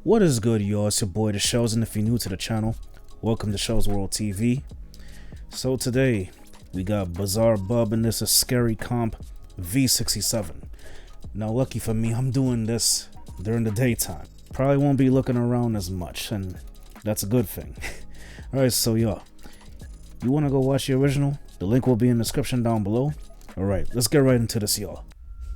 What is good, y'all? It's your boy The Shells, and if you're new to the channel, welcome to Shells World TV. So today we got BizarreBub, and this is Scary Comp V67. Now lucky for me, I'm doing this during the daytime. Probably won't be looking around as much, and that's a good thing. Alright, so y'all, you wanna go watch the original? The link will be in the description down below. Alright, let's get right into this, y'all.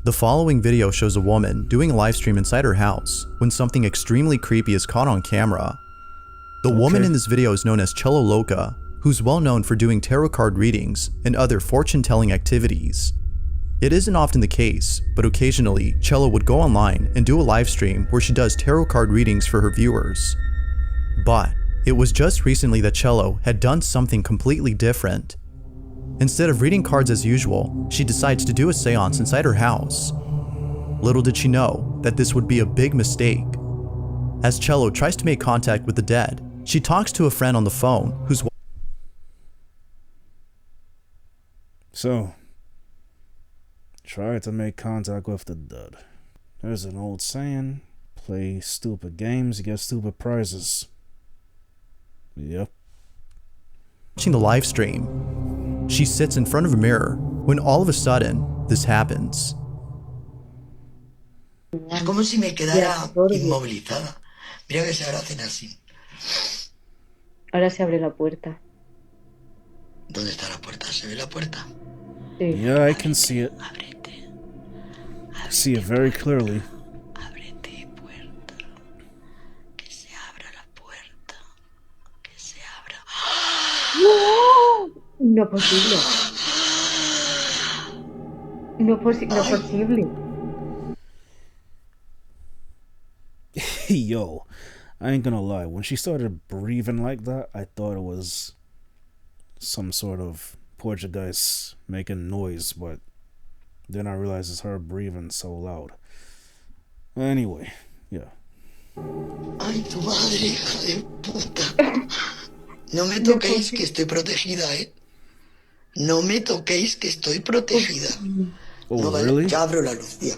The following video shows a woman doing a live stream inside her house when something extremely creepy is caught on camera. The woman in this video is known as Cello Loca, who's well known for doing tarot card readings and other fortune-telling activities. It isn't often the case, but occasionally Cello would go online and do a live stream where she does tarot card readings for her viewers. But it was just recently that Cello had done something completely different. Instead of reading cards as usual, she decides to do a seance inside her house. Little did she know that this would be a big mistake. As Cello tries to make contact with the dead, she talks to a friend on the phone who's Try to make contact with the dead. There's an old saying, play stupid games, you get stupid prizes. Yep. watching the live stream. She sits in front of a mirror when all of a sudden, this happens. Es como si me quedara inmovilizada. Mira que se ahora hacen así. Ahora se abre la puerta. ¿Dónde está la puerta? ¿Se ve la puerta? Sí. Yeah, I can see it. Ábrete. I see it very clearly. Ábrete, puerta. Que se abra la puerta. Que se abra. No posible. No posible. Yo, I ain't gonna lie. When she started breathing like that, I thought it was some sort of Portuguese making noise, but then I realized it's her breathing so loud. Anyway, yeah. Ay, tu madre, hija de puta. No me toquéis que estoy protegida, No me toquéis que estoy protegida. Oh, No, vale, really? ya abro la luz, tía.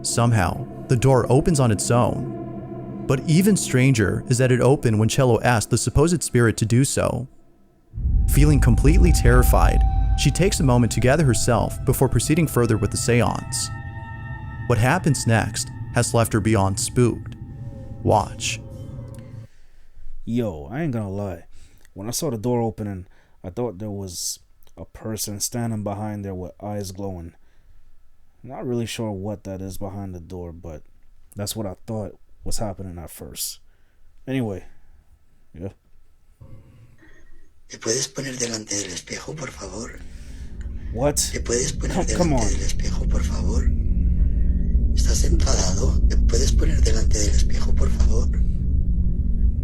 Somehow, the door opens on its own. But even stranger is that it opened when Cello asked the supposed spirit to do so. Feeling completely terrified, she takes a moment to gather herself before proceeding further with the seance. What happens next has left her beyond spooked. Watch. Yo, I ain't gonna lie. When I saw the door opening, I thought there was a person standing behind there with eyes glowing. Not really sure what that is behind the door, but that's what I thought was happening at first. Anyway, yeah. ¿Te puedes poner delante del espejo, por favor? What? ¿Te puedes poner Come delante on. del espejo, por favor? ¿Estás enfadado? ¿Te puedes poner delante del espejo, por favor?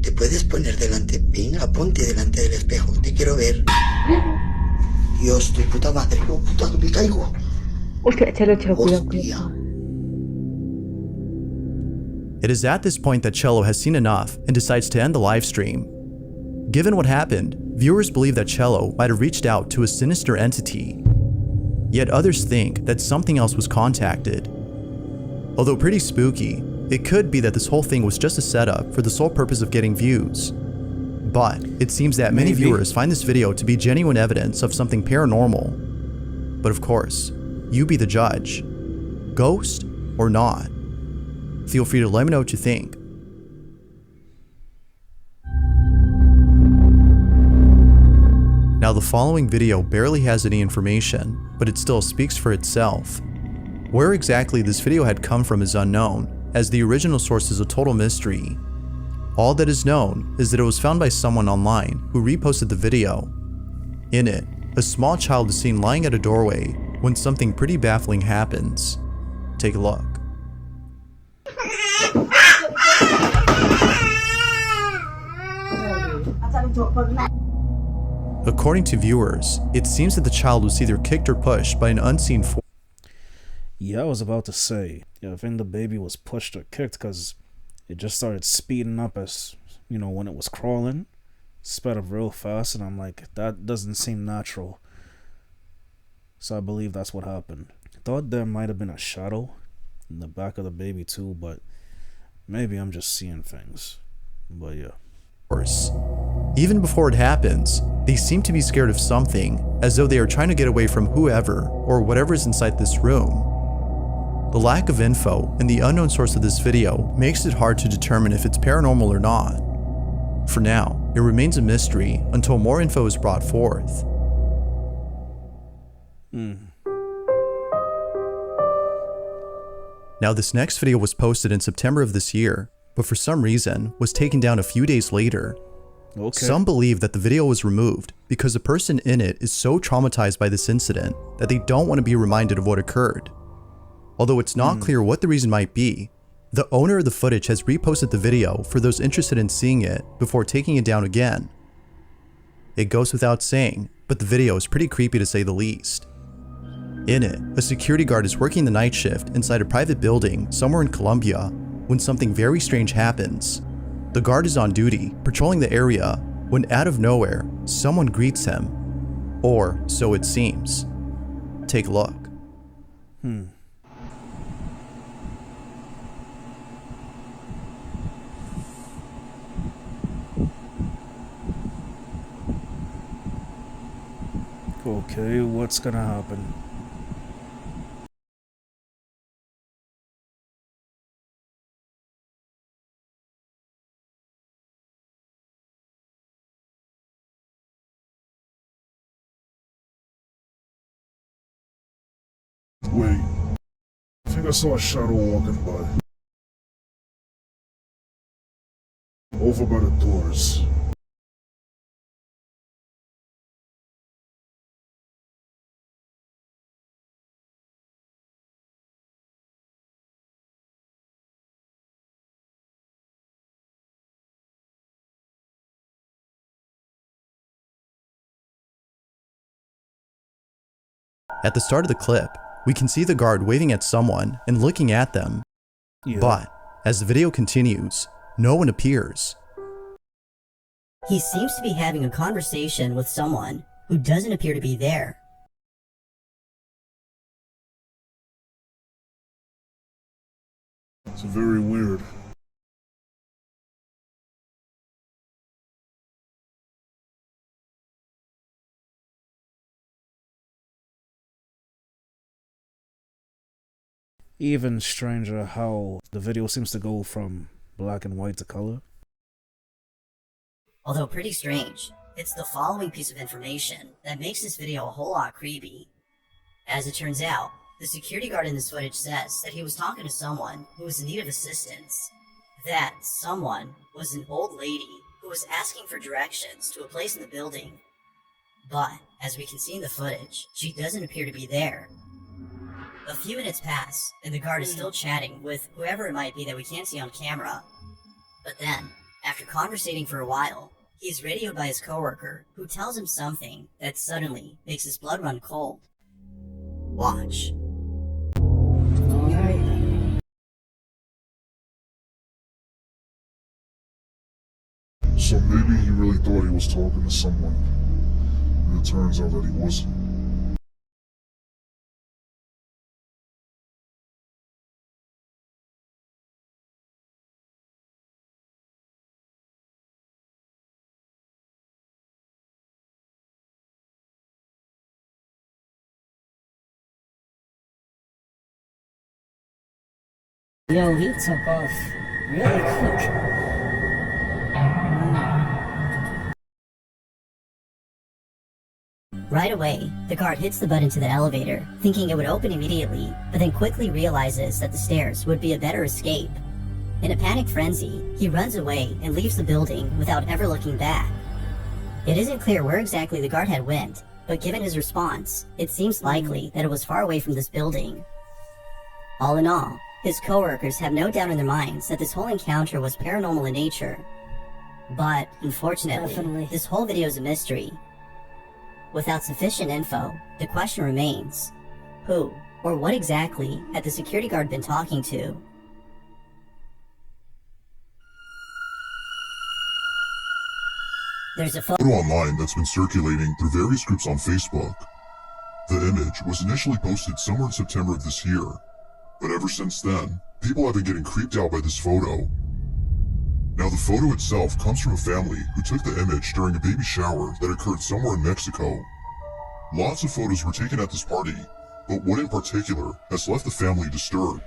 ¿Te puedes poner delante? Venga, ponte delante del espejo. Te quiero ver. Dios, tu puta madre. Oh, puta, que me caigo. Hostia, échalo, cuidado. Hostia. It is at this point that Cello has seen enough and decides to end the live stream. Given what happened, viewers believe that Cello might have reached out to a sinister entity. Yet others think that something else was contacted. Although pretty spooky, it could be that this whole thing was just a setup for the sole purpose of getting views. But it seems that many viewers find this video to be genuine evidence of something paranormal. But of course, you be the judge. Ghost or not? Feel free to let me know what you think. Now the following video barely has any information, but it still speaks for itself. Where exactly this video had come from is unknown, as the original source is a total mystery. All that is known is that it was found by someone online who reposted the video. In it, a small child is seen lying at a doorway when something pretty baffling happens. Take a look. According to viewers, it seems that the child was either kicked or pushed by an unseen force. Yeah, I was about to say, yeah, I think the baby was pushed or kicked because it just started speeding up as, you know, when it was crawling. Sped up real fast, and I'm like, that doesn't seem natural. So I believe that's what happened. Thought there might have been a shadow in the back of the baby too, but Maybe I'm just seeing things. But yeah. Course. Even before it happens, they seem to be scared of something, as though they are trying to get away from whoever or whatever is inside this room. The lack of info and the unknown source of this video makes it hard to determine if it's paranormal or not. For now, it remains a mystery until more info is brought forth. Now, this next video was posted in September of this year, but for some reason was taken down a few days later. Okay. Some believe that the video was removed because the person in it is so traumatized by this incident that they don't want to be reminded of what occurred. Although it's not clear what the reason might be, the owner of the footage has reposted the video for those interested in seeing it before taking it down again. It goes without saying, but the video is pretty creepy to say the least. In it, a security guard is working the night shift inside a private building somewhere in Colombia when something very strange happens. The guard is on duty, patrolling the area, when out of nowhere, someone greets him. Or so it seems. Take a look. Okay, what's gonna happen? Wait, I think I saw a shadow walking by. Over by the doors. At the start of the clip, we can see the guard waving at someone and looking at them. Yeah. But as the video continues, no one appears. He seems to be having a conversation with someone who doesn't appear to be there. It's very weird. Even stranger how the video seems to go from black and white to color. Although pretty strange, it's the following piece of information that makes this video a whole lot creepy. As it turns out, the security guard in this footage says that he was talking to someone who was in need of assistance. That someone was an old lady who was asking for directions to a place in the building. But, as we can see in the footage, she doesn't appear to be there. A few minutes pass, and the guard is still chatting with whoever it might be that we can't see on camera. But then, after conversating for a while, he is radioed by his coworker, who tells him something that suddenly makes his blood run cold. Watch. So maybe he really thought he was talking to someone. And it turns out that he wasn't. Yo, he took off really quick. Right away, the guard hits the button to the elevator, thinking it would open immediately, but then quickly realizes that the stairs would be a better escape. In a panic frenzy, he runs away and leaves the building without ever looking back. It isn't clear where exactly the guard had went, but given his response, it seems likely that it was far away from this building. All in all, his coworkers have no doubt in their minds that this whole encounter was paranormal in nature. But, unfortunately, this whole video is a mystery. Without sufficient info, the question remains, who or what exactly had the security guard been talking to? There's a photo online that's been circulating through various groups on Facebook. The image was initially posted somewhere in September of this year, but ever since then, people have been getting creeped out by this photo. Now the photo itself comes from a family who took the image during a baby shower that occurred somewhere in Mexico. Lots of photos were taken at this party, but one in particular has left the family disturbed.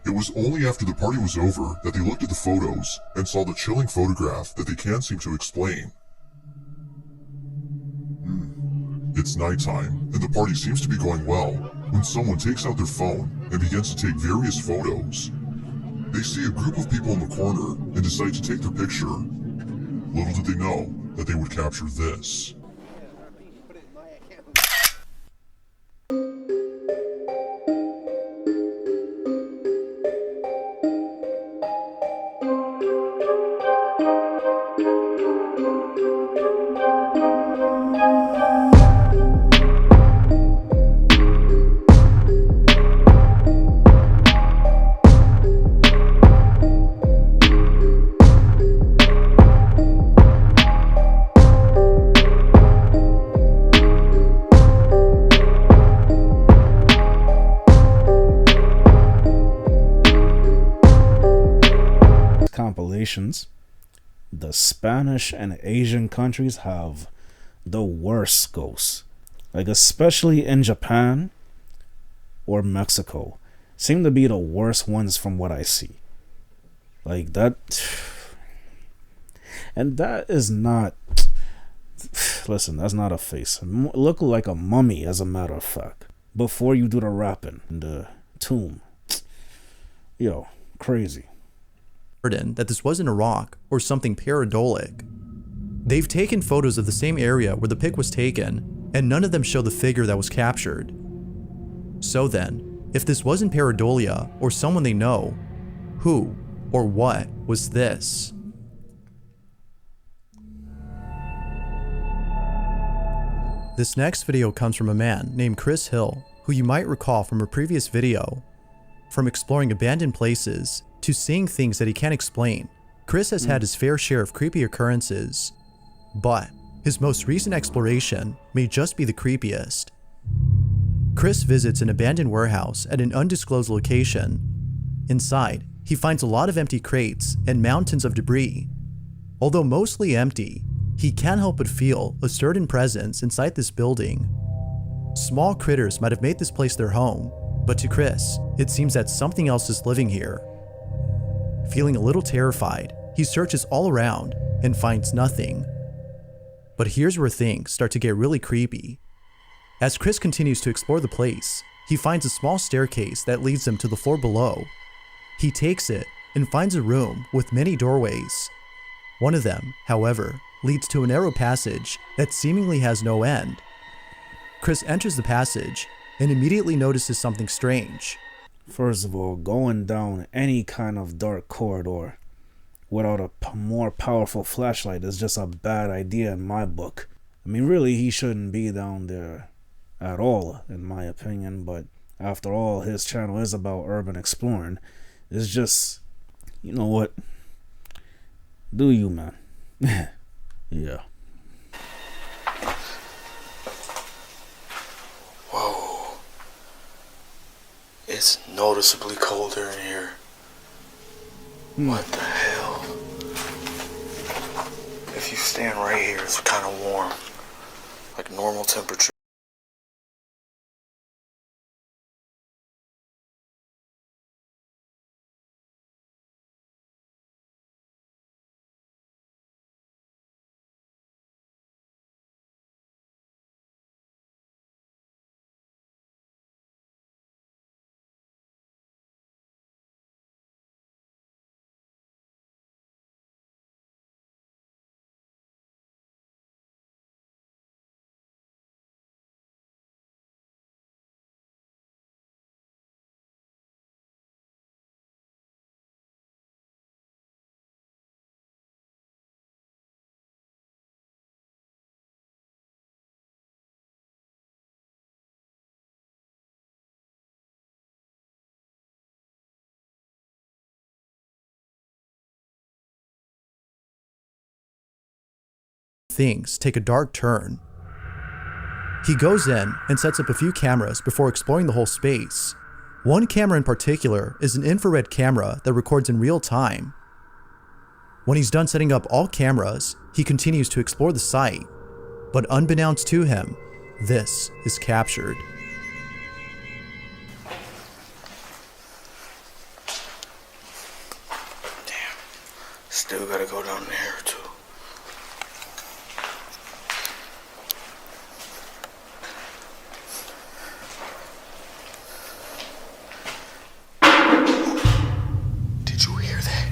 It was only after the party was over that they looked at the photos and saw the chilling photograph that they can't seem to explain. It's nighttime, and the party seems to be going well, when someone takes out their phone and begins to take various photos. They see a group of people in the corner and decide to take their picture. Little did they know that they would capture this. Compilations, the Spanish and Asian countries have the worst ghosts, like especially in Japan or Mexico, seem to be the worst ones from what I see. Like that, and that is not, listen, that's not a face. Look like a mummy, as a matter of fact, before you do the rapping in the tomb. Yo, crazy. That this wasn't a rock or something pareidolia. They've taken photos of the same area where the pic was taken, and none of them show the figure that was captured. So then, if this wasn't pareidolia or someone they know, who or what was this? This next video comes from a man named Chris Hill, who you might recall from a previous video. From exploring abandoned places to seeing things that he can't explain, Chris has had his fair share of creepy occurrences, but his most recent exploration may just be the creepiest. Chris visits an abandoned warehouse at an undisclosed location. Inside, he finds a lot of empty crates and mountains of debris. Although mostly empty, he can't help but feel a certain presence inside this building. Small critters might have made this place their home, but to Chris, it seems that something else is living here. Feeling a little terrified, he searches all around and finds nothing. But here's where things start to get really creepy. As Chris continues to explore the place, he finds a small staircase that leads him to the floor below. He takes it and finds a room with many doorways. One of them, however, leads to a narrow passage that seemingly has no end. Chris enters the passage and immediately notices something strange. First of all, going down any kind of dark corridor without a more powerful flashlight is just a bad idea in my book. I mean, really, he shouldn't be down there at all, in my opinion, but after all, his channel is about urban exploring. It's just, you know what? Do you, man? Yeah. Whoa. It's noticeably colder in here. What the hell? If you stand right here, it's kind of warm. Like normal temperature. Things take a dark turn. He goes in and sets up a few cameras before exploring the whole space. One camera in particular is an infrared camera that records in real time. When he's done setting up all cameras, he continues to explore the site, but unbeknownst to him, this is captured. Damn. Still gotta go down there too. Did you hear that?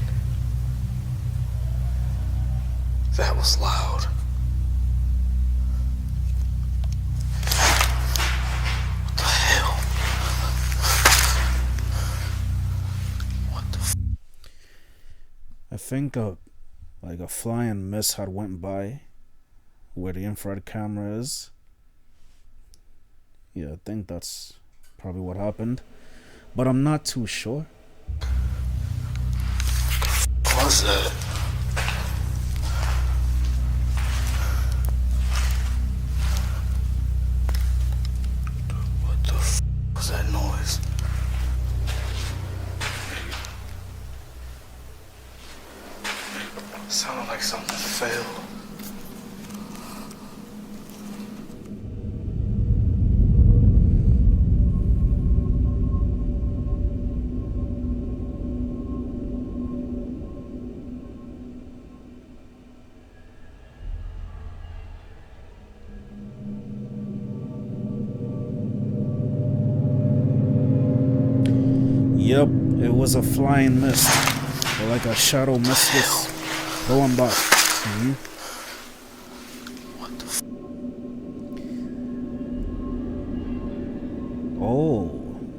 That was loud. What the hell? What the I think like a flying mist had went by where the infrared camera is. Yeah, I think that's probably what happened, but I'm not too sure. What was that? What the f was that noise? Sounded like something fell. Yep, it was a flying mist, or like a shadow mist was going by. What the f? Oh,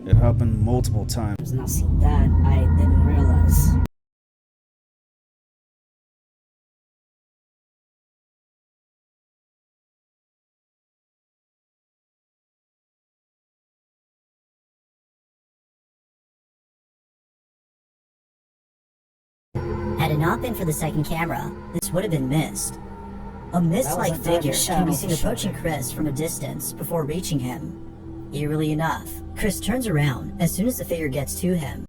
it happened multiple times. Now see that I didn't realize. Had it not been for the second camera, this would have been missed. A mist-like figure can be seen approaching Chris from a distance before reaching him. Eerily enough, Chris turns around as soon as the figure gets to him.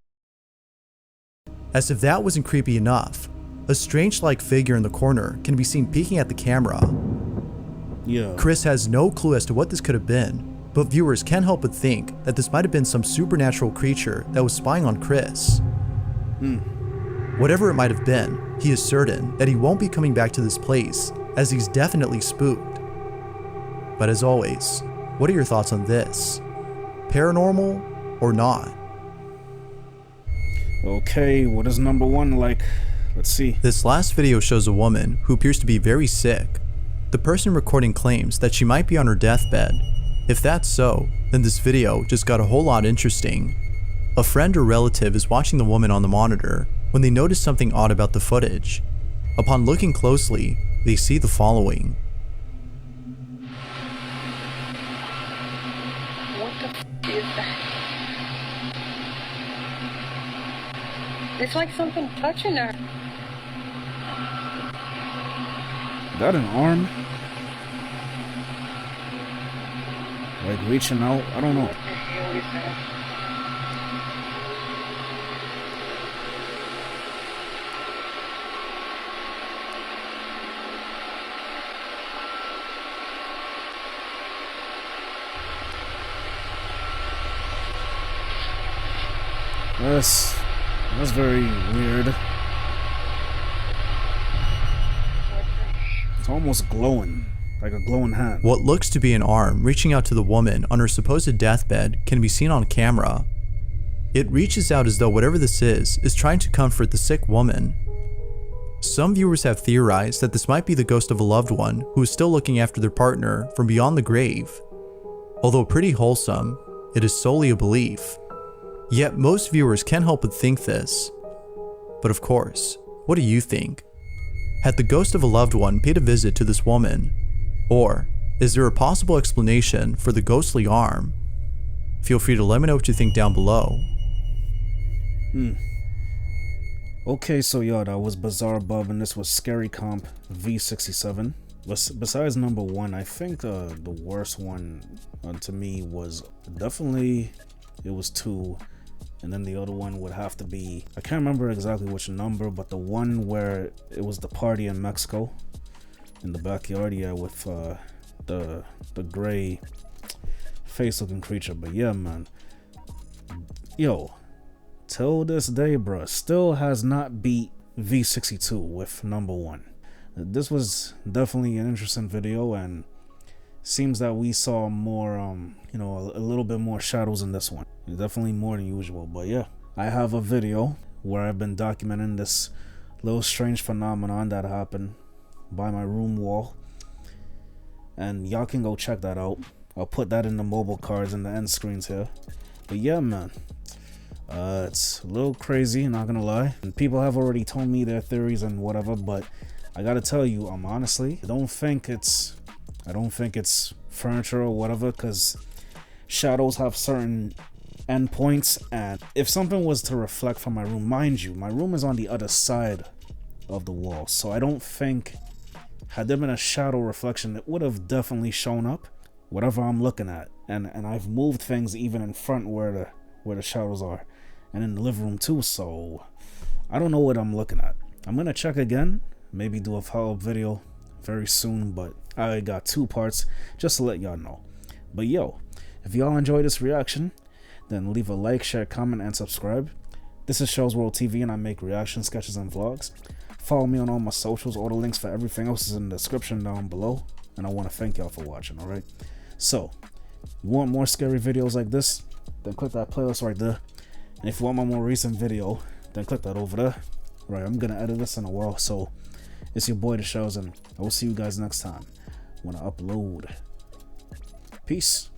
As if that wasn't creepy enough, a strange-like figure in the corner can be seen peeking at the camera. Yeah. Chris has no clue as to what this could have been, but viewers can't help but think that this might have been some supernatural creature that was spying on Chris. Whatever it might have been, he is certain that he won't be coming back to this place, as he's definitely spooked. But as always, what are your thoughts on this? Paranormal or not? Okay, what is number one like? Let's see. This last video shows a woman who appears to be very sick. The person recording claims that she might be on her deathbed. If that's so, then this video just got a whole lot interesting. A friend or relative is watching the woman on the monitor when they notice something odd about the footage. Upon looking closely, they see the following. What the f is that? It's like something touching her. Is that an arm? Like reaching out? I don't know. What the hell is that? That's very weird. It's almost glowing, like a glowing hand. What looks to be an arm reaching out to the woman on her supposed deathbed can be seen on camera. It reaches out as though whatever this is trying to comfort the sick woman. Some viewers have theorized that this might be the ghost of a loved one who is still looking after their partner from beyond the grave. Although pretty wholesome, it is solely a belief. Yet most viewers can't help but think this. But of course, what do you think? Had the ghost of a loved one paid a visit to this woman? Or is there a possible explanation for the ghostly arm? Feel free to let me know what you think down below. Okay, so yeah, that was BizarreBub and this was Scary Comp V67. Besides number one, I think the worst one to me was definitely it was 2, and then the other one would have to be, I can't remember exactly which number, but the one where it was the party in Mexico in the backyard, yeah, with the gray face looking creature. But yeah, man, yo, till this day, bruh, still has not beat V62 with number 1. This was definitely an interesting video, and seems that we saw more you know, a little bit more shadows in this one, definitely more than usual. But yeah, I have a video where I've been documenting this little strange phenomenon that happened by my room wall, and y'all can go check that out. I'll put that in the mobile cards and the end screens here. But yeah, man, it's a little crazy, not gonna lie, and people have already told me their theories and whatever, but I gotta tell you, honestly, I don't think it's furniture or whatever, because shadows have certain endpoints, and if something was to reflect from my room, mind you, my room is on the other side of the wall, so I don't think, had there been a shadow reflection, it would have definitely shown up, whatever I'm looking at. And I've moved things even in front where the shadows are, and in the living room too, so I don't know what I'm looking at. I'm gonna check again, maybe do a follow-up video very soon, but I got 2 parts just to let y'all know. But yo, if y'all enjoyed this reaction, then leave a like, share, comment, and subscribe. This is Shows World TV, and I make reaction sketches and vlogs. Follow me on all my socials. All the links for everything else is in the description down below, and I want to thank y'all for watching. All right, so you want more scary videos like this, then click that playlist right there, and if you want my more recent video, then click that over there. Right, I'm gonna edit this in a while, so it's your boy The Shows, and I will see you guys next time when I upload. Peace.